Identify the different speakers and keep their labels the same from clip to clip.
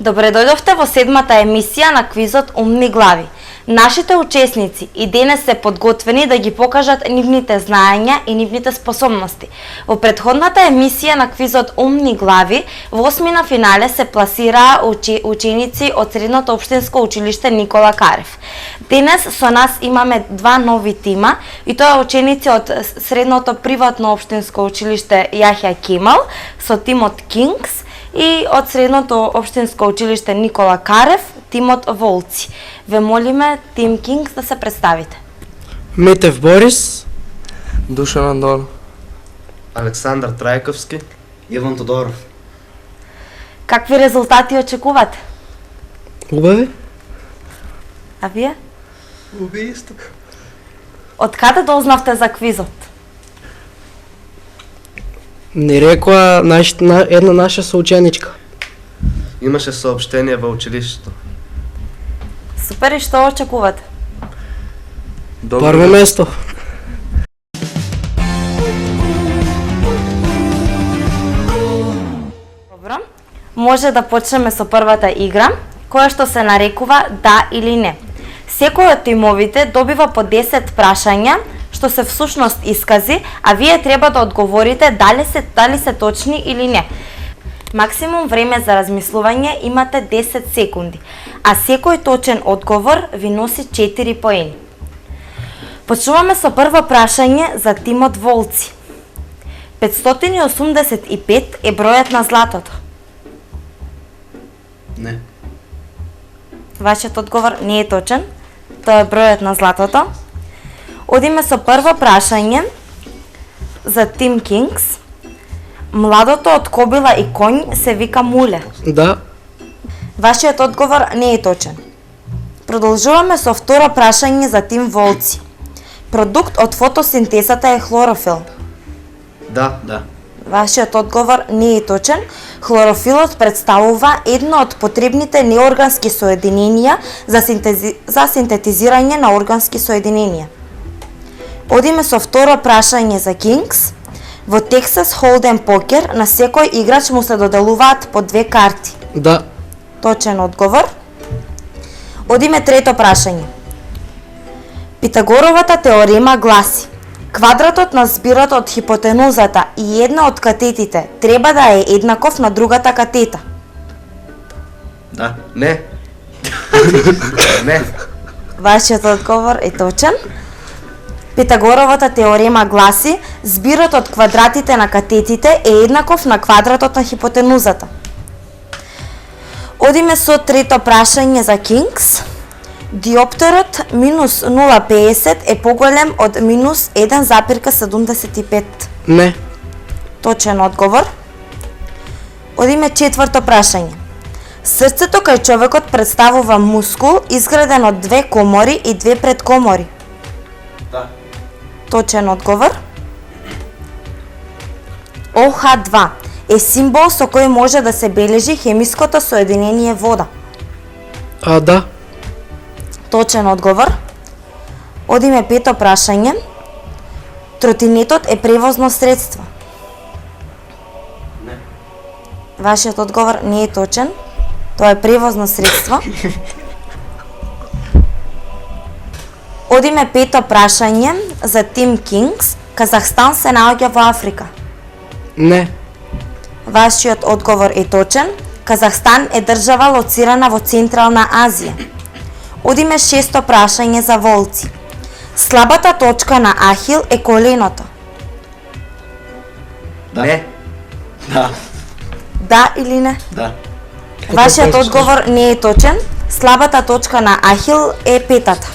Speaker 1: Добре дојдовте во седмата емисија на квизот Умни глави. Нашите учесници и денес се подготвени да ги покажат нивните знаења и нивните способности. Во претходната емисија на квизот Умни глави, во осмина финале се пласираа ученици од Средното општинско училиште Никола Карев. Денес со нас имаме два нови тима и тоа ученици од Средното приватно општинско училиште Јахја Кемал со тимот Кингс и од Средното општинско училиште Никола Карев, тимот Волци. Ве молиме, тим Кингс, да се представите.
Speaker 2: Митев Борис,
Speaker 3: Душан Андон,
Speaker 4: Александар Трајковски,
Speaker 5: Иван Тодоров.
Speaker 1: Какви резултати очекувате?
Speaker 2: убави.
Speaker 1: А вие?
Speaker 5: Убиство.
Speaker 1: Од каде дознавте за квизот?
Speaker 2: Ни рекоа една наша соученичка.
Speaker 4: имаше сообщение во училиштето.
Speaker 1: Супер, и што очекувате?
Speaker 2: Прво место.
Speaker 1: Добро. Може да почнеме со првата игра, која што се нарекува да или не. Секој од тимовите добива по 10 прашања, што се всушност искази, а вие треба да одговорите дали се точни или не. Максимум време за размислување имате 10 секунди, а секој точен одговор ви носи 4 поени. Почнуваме со прво прашање за тимот Волци. 585 е бројот на златото.
Speaker 5: Не.
Speaker 1: Вашиот одговор не е точен. Тоа е бројот на златото. Одиме со прво прашање за тим Кингс. Младото од кобила и конј се вика муле.
Speaker 2: Да,
Speaker 1: Вашиот одговор не е точен. Продолжуваме со второ прашање за тим Волци. Продукт од фотосинтезата е хлорофил.
Speaker 5: Да.
Speaker 1: Вашиот одговор не е точен. Хлорофилот представува едно од потребните неоргански соединенија за синтетизирање на органски соединенија. Одиме со второ прашање за Кингс. Во Texas Hold'em покер на секој играч му се доделуваат по 2 карти.
Speaker 2: да,
Speaker 1: Точен одговор. Одиме трето прашање. Питагоровата теорема гласи: квадратот на збирот од хипотенузата и една од катетите треба да е еднаков на другата катета.
Speaker 5: Да.
Speaker 4: Не. Не.
Speaker 1: Вашиот одговор е точен. Питагоровата теорема гласи: збирот од квадратите на катетите е еднаков на квадратот на хипотенузата. Одиме со трето прашање за Кингс. Диоптерот минус 0,50 е поголем од минус 1,75.
Speaker 2: не,
Speaker 1: Точен одговор. Одиме четврто прашање. Срцето кај човекот представува мускул изграден од 2 комори и 2 предкомори.
Speaker 5: Да.
Speaker 1: Точен одговор. ОH2 е символ со кој може да се бележи хемиското соединение вода.
Speaker 2: да,
Speaker 1: Точен одговор. Одиме пето прашање. Тротинетот е превозно средство.
Speaker 5: Не.
Speaker 1: Вашиот одговор не е точен. Тоа е превозно средство. Одиме пето прашање за тим Кингс. Казахстан се наоѓа во Африка.
Speaker 2: не,
Speaker 1: Вашиот одговор е точен. Казахстан е држава лоцирана во Централна Азија. Одиме шесто прашање за Волци. Слабата точка на Ахил е коленото.
Speaker 4: Не.
Speaker 5: Да.
Speaker 1: Да или не?
Speaker 5: Да.
Speaker 1: Вашиот одговор не е точен. Слабата точка на Ахил е петата.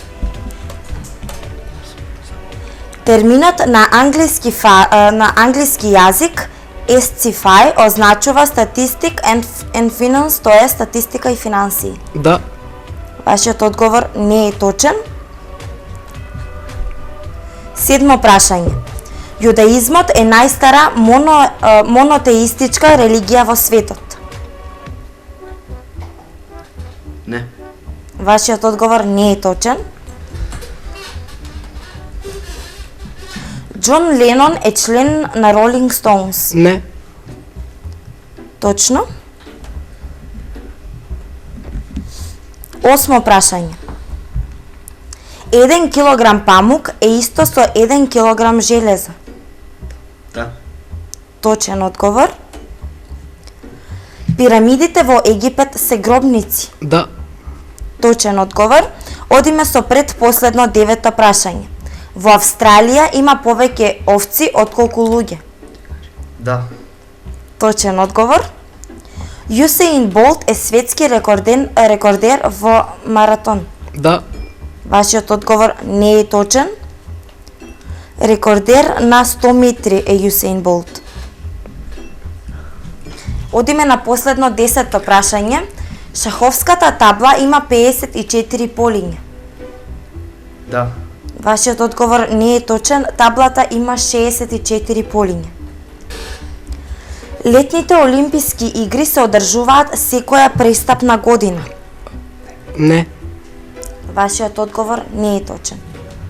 Speaker 1: Терминот на англиски јазик SCFI означува Statistic and Finance, тоа е статистика и финансии.
Speaker 2: да,
Speaker 1: Вашиот одговор не е точен. Седмо прашање. Јудаизмот е најстара монотеистичка религија во светот.
Speaker 5: Не.
Speaker 1: Вашиот одговор не е точен. Џон Ленон е член на Rolling Stones.
Speaker 2: не,
Speaker 1: Точно. 8 прашање. 1 килограм памук е исто со 1 килограм железо.
Speaker 5: Да.
Speaker 1: Точен одговор. Пирамидите во Египет се гробници.
Speaker 2: Да.
Speaker 1: Точен одговор. Одиме со предпоследно 9-то прашање. Во Австралија има повеќе овци отколку луѓе.
Speaker 4: Да.
Speaker 1: Точен одговор. Юсеин Болт е светски рекордер во маратон.
Speaker 2: Да.
Speaker 1: Вашиот одговор не е точен. Рекордер на 100 метри е Юсеин Болт. Одиме на последно 10-то прашање. Шаховската табла има 54 полиња.
Speaker 4: Да.
Speaker 1: Вашиот одговор не е точен. Таблата има 64 полиња. Летните олимписки игри се одржуваат секоја престапна година.
Speaker 2: Не.
Speaker 1: Вашиот одговор не е точен.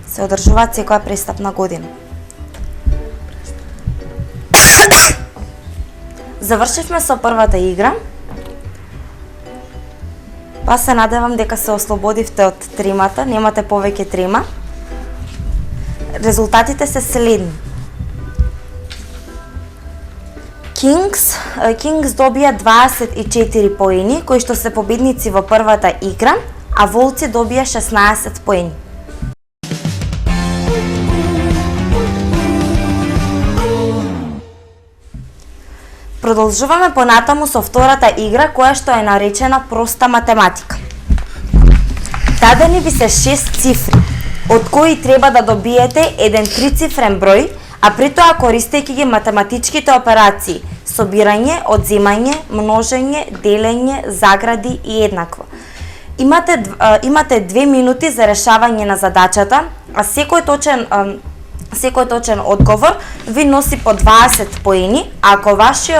Speaker 1: Се одржуваат секоја престапна година. Завршивме со првата игра. Па се надевам дека се ослободивте од тримата, немате повеќе трима. Резултатите се следни. Кингс добија 24 поени, кои што се победници во првата игра, а Волци добија 16 поени. Продолжуваме понатаму со втората игра, која што е наречена проста математика. Дадени ви се 6 цифри, од кои треба да добиете еден трицифрен број, а при тоа користејќи ги математичките операции собирање, одземање, множење, делење, загради и еднакво. Имате 2 минути за решавање на задачата, а секој точен одговор ви носи по 20 поени, а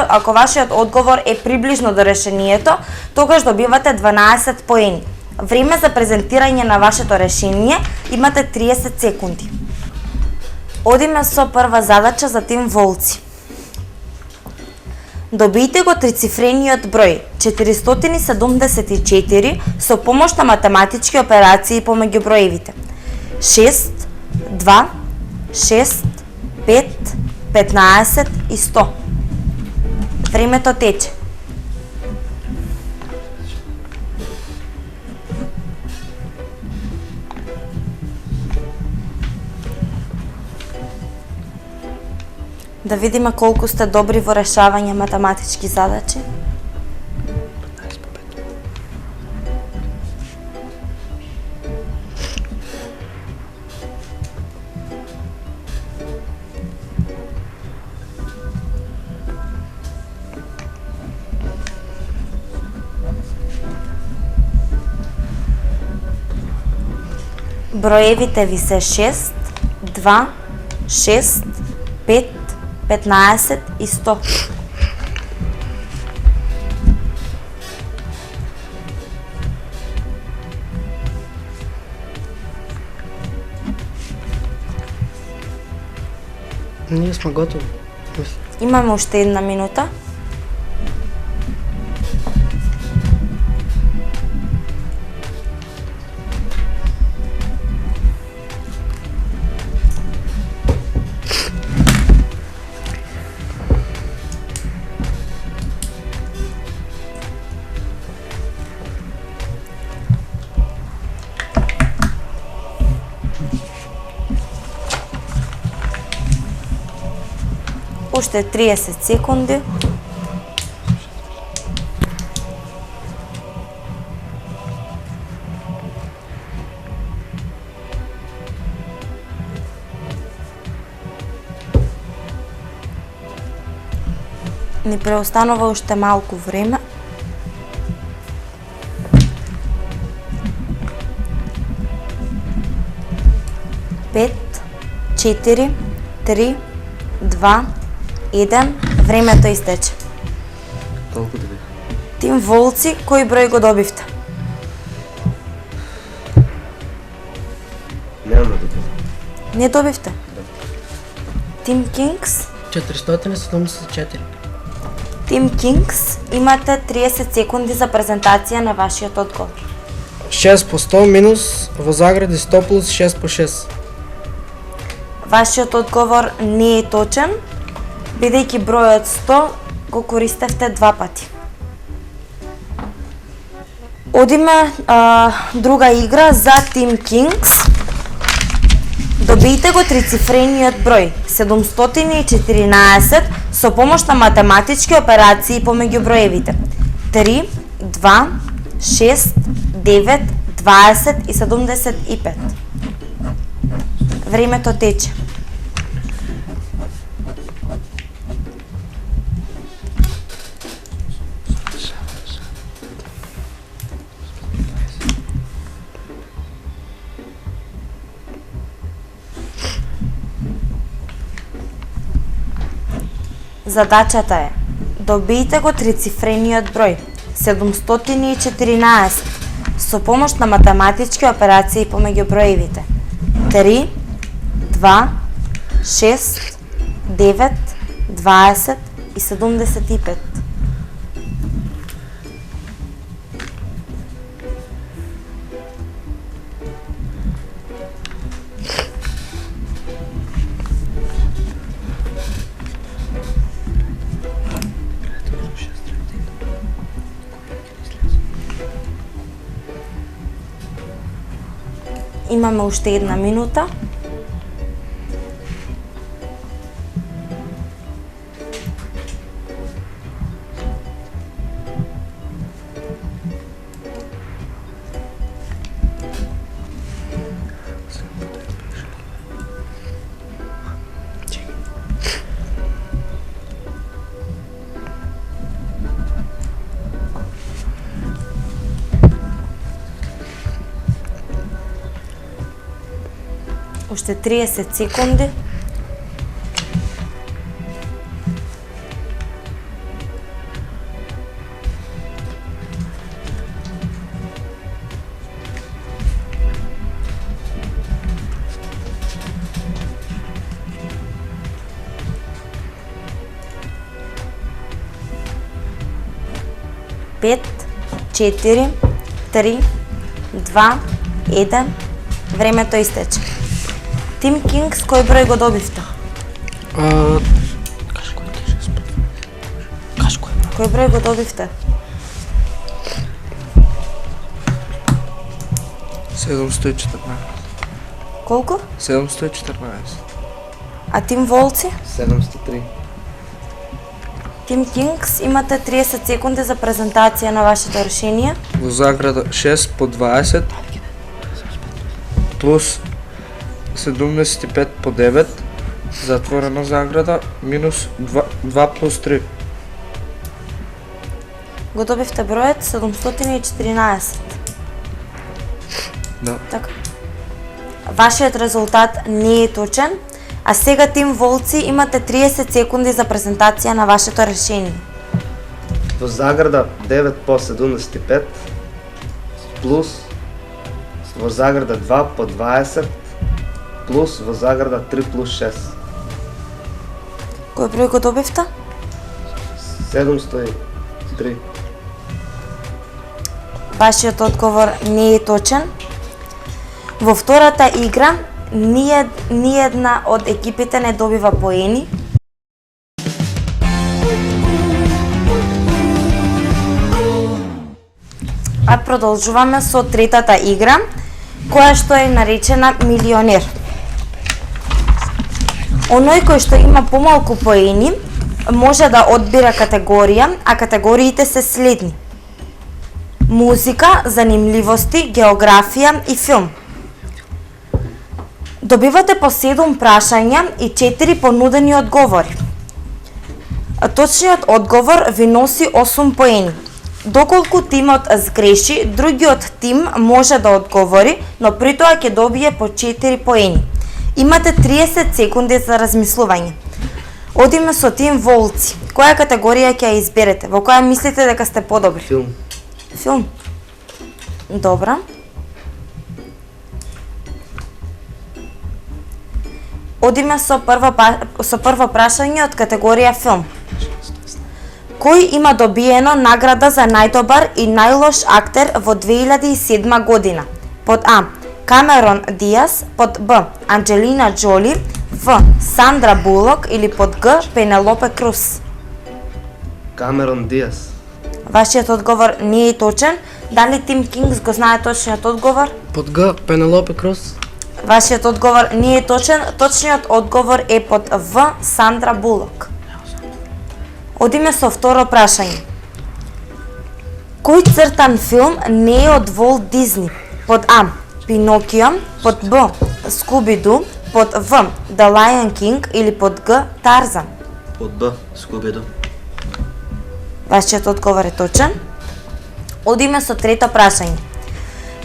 Speaker 1: ако вашиот одговор е приближно до решението, тогаш добивате 12 поени. Време за презентирање на вашето решение имате 30 секунди. Одиме со прва задача за тим Волци. Добијте го трицифрениот број 474 со помош на математички операции помеѓу броевите 6, 2, 6, 5, 15 и 100. Времето тече. Да видиме колку сте добри во решавање математички задачи. Броевите ви се 6, 2, 6, 5, 15 и 100.
Speaker 2: Ние сме готови.
Speaker 1: Имаме уште една минута. Уште 30 секунди. Ни преостанува уште малку време. Пет, 4, 3, 2, 1. Времето истече.
Speaker 4: Колку добив?
Speaker 1: Тим Волци, кој број го добивте?
Speaker 4: Нема да добив.
Speaker 1: Не добивте? Тим Кингс?
Speaker 2: 474.
Speaker 1: Тим Кингс, имате 30 секунди за презентација на вашиот одговор.
Speaker 2: 6 по 100 минус во загради 100 плюс 6 по 6.
Speaker 1: Вашиот одговор не е точен, бидејќи бројот 100 го користевте два пати. Одиме друга игра за Team Kings. Добијте го трицифрениот број 714 со помош на математички операции помеѓу броевите 3, 2, 6, 9, 20 и 75. Времето тече. Задачата е: добијте го трицифрениот број 714 со помош на математички операции помеѓу броевите 3, 2, 6, 9, 20 и 75. Имаме уште една минута. Уште 30 секунди. Пет, 4, 3, 2, 1. Времето истече. Team Kings, кој број го добивте? Кој број го добивте?
Speaker 3: 714.
Speaker 1: Колку?
Speaker 3: 714.
Speaker 1: А Team Волци?
Speaker 4: 703.
Speaker 1: Team Kings, имате 30 секунди за презентација на вашето решение.
Speaker 3: Во заграда 6 по 20 плюс 75 по 9, затворена заграда, минус 2 плюс 3.
Speaker 1: Го добивте бројот 714.
Speaker 3: Да.
Speaker 1: Така. Вашиот резултат не е точен, а сега Тим Волци имате 30 секунди за презентација на вашето решение.
Speaker 4: Во заграда 9 по 75 плюс во заграда 2 по 20 плюс во заграда 3 плюс 6.
Speaker 1: Кој број го добивте?
Speaker 4: 703.
Speaker 1: Вашиот одговор не е точен. Во втората игра ни една од екипите не добива поени. А продолжуваме со третата игра, која што е наречена Милионер. Оној кој што има помалку поени може да одбира категорија, а категориите се следни: музика, занимливости, географија и филм. Добивате по 7 прашања и 4 понудени одговори. Точниот одговор ви носи 8 поени. Доколку тимот сгреши, другиот тим може да одговори, но при тоа ќе добие по 4 поени. Имате 30 секунди за размислување. Одиме со Тим Волци. Која категорија ќе ја изберете? Во која мислите дека сте подобри?
Speaker 4: Филм.
Speaker 1: Филм. Добра. Одиме со прво прашање од категорија филм. Кој има добиено награда за најдобар и најлош актер во 2007 година? Под А. Камерон Диас, под Б. Анджелина Джоли, В. Сандра Булок или под Г. Пенелопе Круз?
Speaker 4: Камерон Диас.
Speaker 1: Вашиот одговор не е точен. Дали Тим Кингс го знае точниот одговор?
Speaker 2: Под Г. Пенелопе Круз.
Speaker 1: Вашиот одговор не е точен. Точниот одговор е под В. Сандра Булок. Одиме со второ прашање. Кој цртан филм не е од Волт Дизни? Под А. Пинокио, под Б. Скуби-Ду, под В. The Lion King или под Г. Тарзан?
Speaker 5: Под Б. Скубиду.
Speaker 1: Вашиот одговор е точен. Одиме со трето прашање.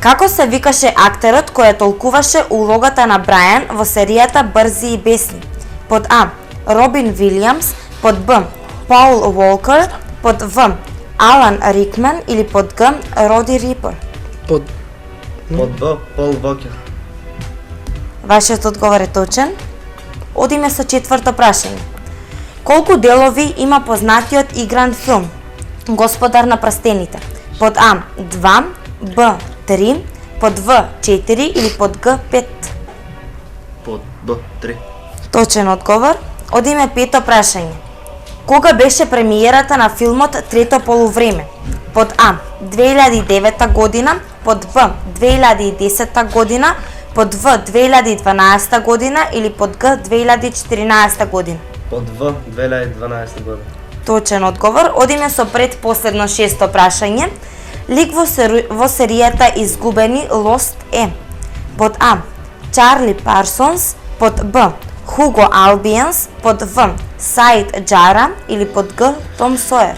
Speaker 1: Како се викаше актерот кој ја толкуваше улогата на Брајан во серијата Брзи и бесни? Под А. Робин Вилијамс, под Б. Пол Уолкер, под В. Алан Рикман или под Г. Роди Рипер?
Speaker 2: Под
Speaker 4: Под Б. Пол Вокер.
Speaker 1: Вашиот одговор е точен. Одиме со четврто прашање. Колку делови има познатиот игран филм Господар на прстените? Под А. 2, Б. 3, под В. 4 или под Г. 5?
Speaker 5: Под Б. 3.
Speaker 1: Точен одговор. Одиме пето прашање. Кога беше премиерата на филмот Трето полувреме? Под А. 2009 година, под Б. 2010 година, под В. 2012 година или под Г. 2014 година?
Speaker 4: Под В. 2012 година.
Speaker 1: Точен одговор. Одиме со предпоследно шесто прашање. Лик во серијата Изгубени Лост е под А. Чарли Парсонс, под Б. Хуго Албиенс, под В. Саид Джара или под Г. Том Соер?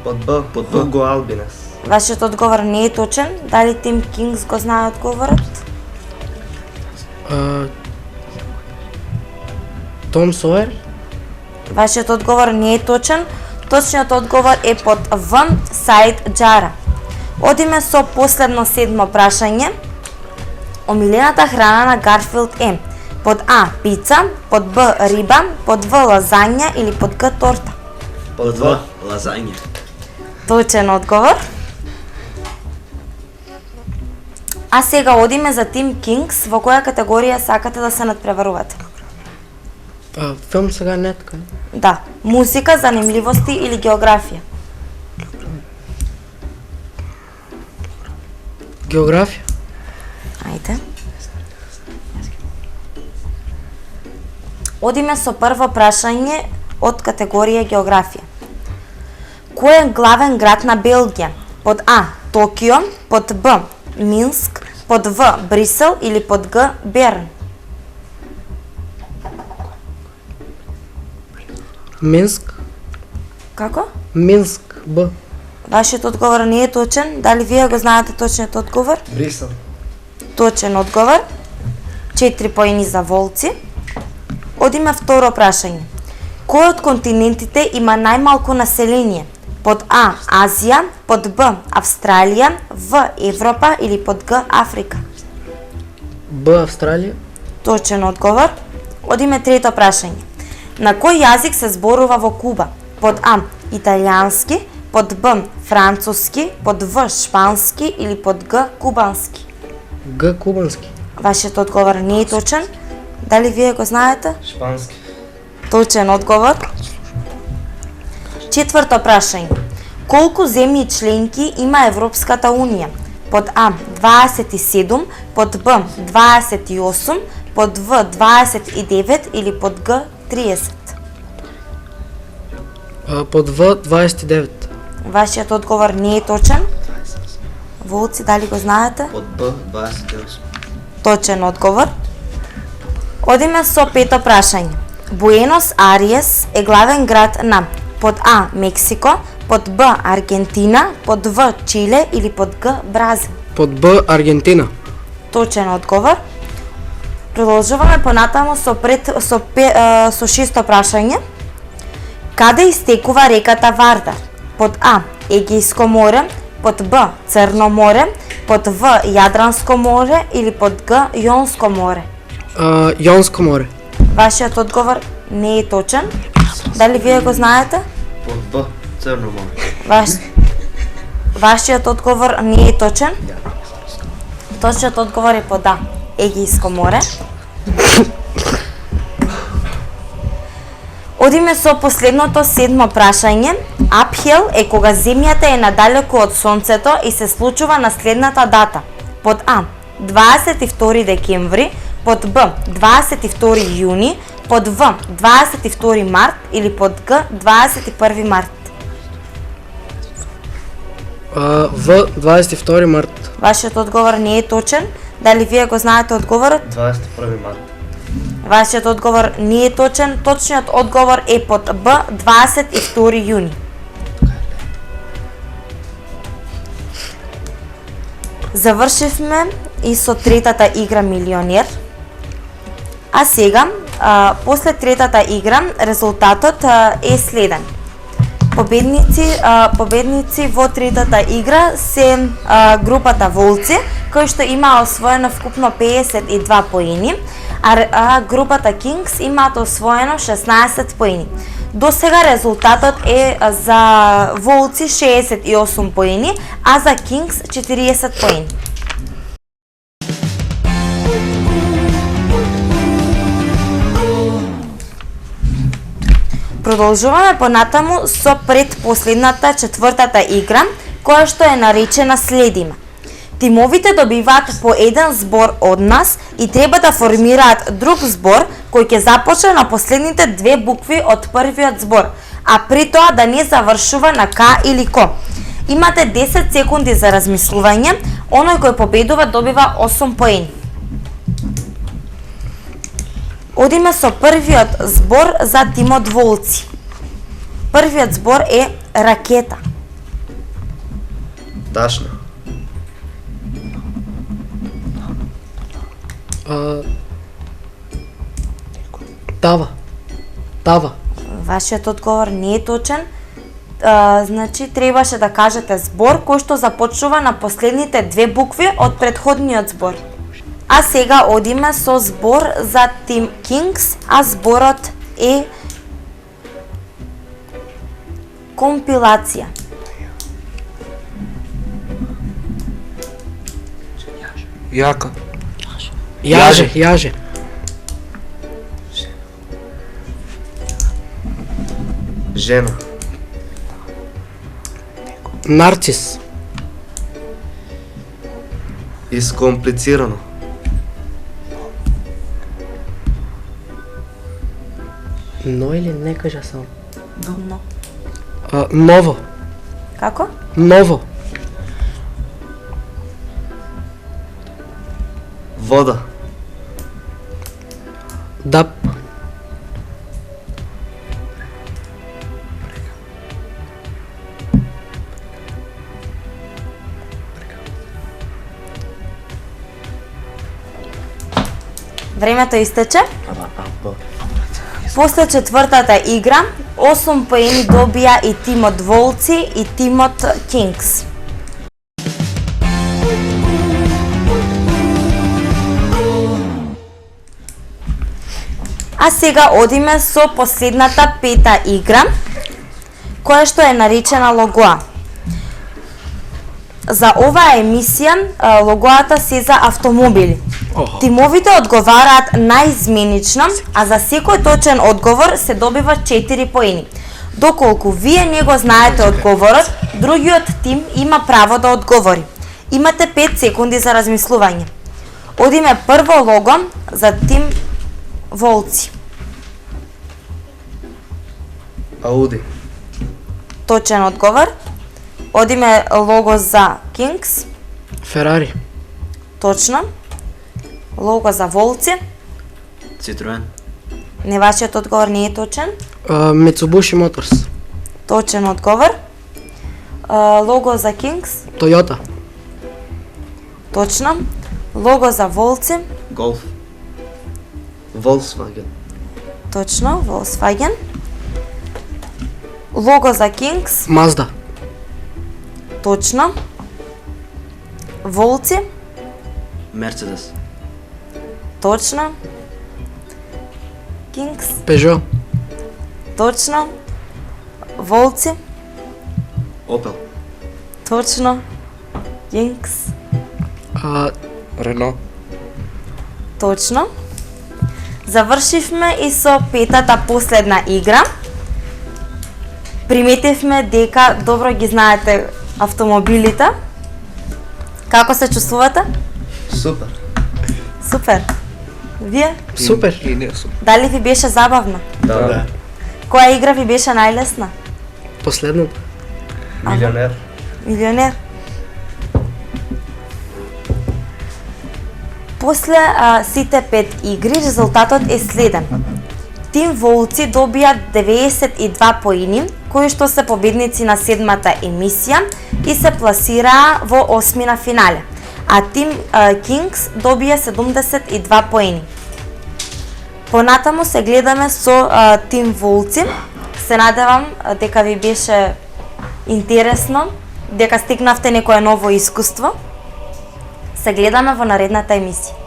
Speaker 4: Под Б.
Speaker 5: Под Б.
Speaker 4: Хуго Албинес.
Speaker 1: Вашиот одговор не е точен. Дали Тим Кингс го знае одговорот?
Speaker 2: Том Сойер.
Speaker 1: Вашиот одговор не е точен. Точниот одговор е под В. Саид Джара. Одиме со последно седмо прашање. Омилената храна на Гарфилд е под А. Пица, под Б. Риба, под В. Лазања или под Г. Торта?
Speaker 5: Под В. Лазање.
Speaker 1: Точен одговор. А сега одиме за Тим Кингс. Во која категорија сакате да се надпреварувате?
Speaker 2: Филм сега не е така.
Speaker 1: Да, музика, занимливости или географија?
Speaker 2: Географија.
Speaker 1: Ајде. Одиме со прво прашање од категорија географија. Кој е главен град на Белгија? Под А. Токио, под Б. Минск, под В. Брисел или под Г. Берн?
Speaker 2: Минск.
Speaker 1: Како?
Speaker 2: Минск. Б.
Speaker 1: Вашиот одговор не е точен. Дали вие го знаете точниот одговор?
Speaker 4: Брисел.
Speaker 1: Точен одговор. 4 поени за волци. Одиме второ прашање. Кој од континентите има најмалку население? Под А. Азија, под Б. Австралија, В. Европа или под Г. Африка?
Speaker 2: Б. Австралија.
Speaker 1: Точен одговор. Одиме трето прашање. На кој јазик се зборува во Куба? Под А. Италијански, под Б. Француски, под В. Шпански или под Г. Кубански?
Speaker 2: Г. Кубански.
Speaker 1: Вашиот одговор не е точен. Дали вие го знаете?
Speaker 4: Шпански.
Speaker 1: Точен одговор. Четврто прашање. Колку земји членки има Европската Унија? Под А. 27, под Б. 28, под В. 29 или под Г. 30?
Speaker 2: Под В. 29.
Speaker 1: Вашиот одговор не е точен. Волци, дали го знаете?
Speaker 5: Под Б. 28.
Speaker 1: Точен одговор. Одиме со пето прашање. Буенос Ариес е главен град на под А. Мексико, под Б. Аргентина, под В. Чиле или под Г. Бразил?
Speaker 2: Под Б. Аргентина.
Speaker 1: Точен одговор. Продолжуваме понатаму со шесто прашање. Каде истекува реката Вардар? Под А. Егејско море, под Б. Црно море, под В. Јадранско море или под Г. Јонско море?
Speaker 2: Јонско море.
Speaker 1: Вашиот одговор не е точен. Дали вие го знаете?
Speaker 5: Под Б. Црно море.
Speaker 1: Вашиот одговор не е точен. Точниот одговор е под А. Егејско море. Одиме со последното 7 прашање. Апхел е кога земјата е надалеку од сонцето и се случува на следната дата. Под А 22 декември, под Б 22 јуни, под В 22 март или под Г 21 март.
Speaker 2: В 22 март.
Speaker 1: Вашиот одговор не е точен. Дали вие го знаете одговорот?
Speaker 4: 21 март.
Speaker 1: Вашиот одговор не е точен. Точниот одговор е под Б 22 јуни. Завршивме и со третата игра Милионер. А сега, после третата игра, резултатот е следен. Победници во третата игра се групата Волци, кој што има освоено вкупно 52 поени, а групата Кингс имаат освоено 16 поени. До сега резултатот е за Волци 68 поени, а за Кингс 40 поени. Продолжуваме понатаму со предпоследната четвртата игра, која што е наречена следиме. Тимовите добиваат по еден збор од нас и треба да формираат друг збор кој ќе започне на последните две букви од првиот збор, а при тоа да не завршува на К или Ко. Имате 10 секунди за размислување, оној кој победува добива 8 поени. Одиме со првиот збор за тимот Волци. Првиот збор е ракета.
Speaker 4: Дашна.
Speaker 2: Тава. Тава.
Speaker 1: Вашиот одговор не е точен. Значи, требаше да кажете збор кој што започнува на последните две букви од претходниот збор. А сега одиме со збор за тим Кингс, а зборот е компилација.
Speaker 3: Јака.
Speaker 2: Јаже.
Speaker 4: Жена.
Speaker 2: Нарцис.
Speaker 4: Искомплицирано.
Speaker 2: Но или не кажа само.
Speaker 1: Но.
Speaker 2: Ново.
Speaker 1: Како?
Speaker 2: Ново.
Speaker 4: Вода.
Speaker 2: Дап.
Speaker 1: Времето истече.
Speaker 5: Б.
Speaker 1: После четвртата игра, 8 поени добија и тимот Волци и тимот Кингс. А сега одиме со последната пета игра, која што е наречена Логоа. За оваа емисија логоата се за автомобили. Тимовите одговараат наизменично, а за секој точен одговор се добива 4 поени. Доколку вие не го знаете одговорот, другиот тим има право да одговори. Имате 5 секунди за размислување. Одиме прво лого за тим Волци.
Speaker 4: Ауди.
Speaker 1: Точен одговор. Одиме лого за Кингс.
Speaker 2: Ферари.
Speaker 1: Точно. Лого за Волци.
Speaker 5: Цитроен.
Speaker 1: Не, вашиот одговор не е точен.
Speaker 2: Mitsubishi Motors.
Speaker 1: Точен одговор. Лого за Кингс.
Speaker 2: Toyota.
Speaker 1: Точно. Лого за Волци.
Speaker 5: Голф.
Speaker 4: Volkswagen.
Speaker 1: Точно. Volkswagen. Лого за Кингс.
Speaker 2: Mazda.
Speaker 1: Точно. Волци.
Speaker 5: Мерцедес.
Speaker 1: Точно. Кингс.
Speaker 2: Peugeot.
Speaker 1: Точно. Волци?
Speaker 5: Опел.
Speaker 1: Точно. Кингс?
Speaker 2: Рено.
Speaker 1: Точно. Завршивме и со петата последна игра. Приметивме дека добро ги знаете автомобилите. Како се чувствувате?
Speaker 4: Супер.
Speaker 1: Супер. Вие?
Speaker 2: Супер.
Speaker 3: И не супер.
Speaker 1: Дали ви беше забавно?
Speaker 4: Да.
Speaker 1: Која игра ви беше најлесна?
Speaker 2: Последното.
Speaker 4: Милионер.
Speaker 1: Милионер. После сите 5 игри резултатот е следен. Тим Волци добија 92 поени, кои што се победници на 7-та емисија и се пласираа во 8-на финале, а Тим Кингс добија 72 поени. Понатаму се гледаме со Тим Волци. Се надевам дека ви беше интересно, дека стигнавте некое ново искуство. Се гледаме во наредната емисија.